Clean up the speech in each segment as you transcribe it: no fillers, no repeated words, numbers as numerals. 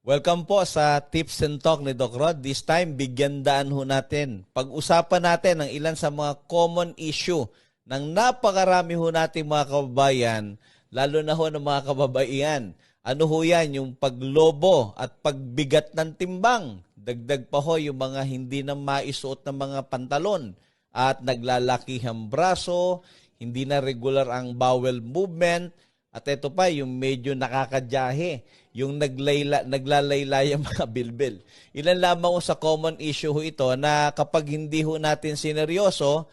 Welcome po sa Tips and Talk ni Doc Rod. This time, bigyan daan ho natin. Pag-usapan natin ang ilan sa mga common issue ng napakarami ho nating mga kababayan, lalo na ho ng mga kababaihan. Ano ho yan? Yung paglobo at pagbigat ng timbang. Dagdag pa ho yung mga hindi na maisuot ng mga pantalon at naglalaki ang braso, hindi na regular ang bowel movement, at ito pa, yung medyo nakakadyahe, yung naglalayla yung mga bilbil. Ilan lamang ho sa common issue ho ito na kapag hindi ho natin sineryoso,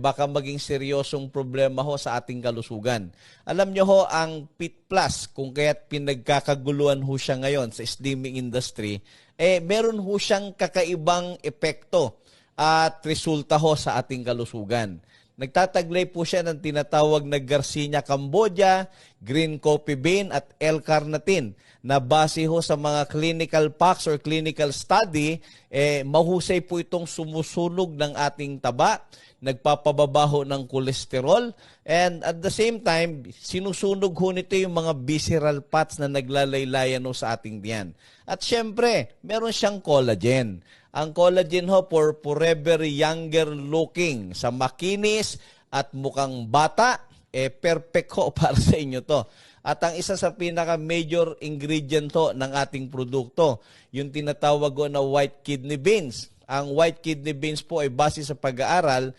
baka maging seryosong problema ho sa ating kalusugan. Alam nyo ho, ang Pit Plus, kung kaya't pinagkakaguluhan ho siya ngayon sa slimming industry, meron ho siyang kakaibang epekto at resulta ho sa ating kalusugan. Nagtataglay po siya ng tinatawag na Garcinia Cambogia, Green Coffee Bean at L-Carnitine na base ho sa mga clinical facts or clinical study, mahusay po itong sumusunog ng ating taba, nagpapababa ho ng kolesterol, and at the same time, sinusunog ho nito yung mga visceral fats na naglalaylayan ho sa ating tiyan. At syempre, meron siyang collagen. Ang collagen ho for forever younger looking. Sa makinis at mukhang bata, perfect ho para sa inyo to. At ang isa sa pinaka-major ingredient ho ng ating produkto, yung tinatawag ho na white kidney beans. Ang white kidney beans po ay base sa pag-aaral,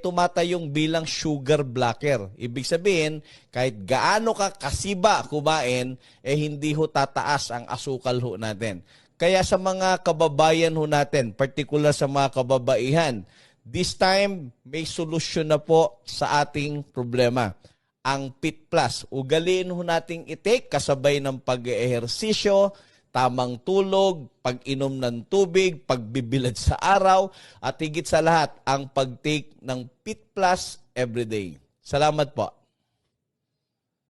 tumatayong bilang sugar blocker. Ibig sabihin, kahit gaano ka kasiba kumain, hindi ho tataas ang asukal ho natin. Kaya sa mga kababayan ho natin, particular sa mga kababaihan, this time may solusyon na po sa ating problema. Ang Pit Plus, ugaliin ho nating i-take kasabay ng pag-ehersisyo, tamang tulog, pag-inom ng tubig, pagbibilad sa araw, at higit sa lahat, ang pag-take ng Pit Plus everyday. Salamat po.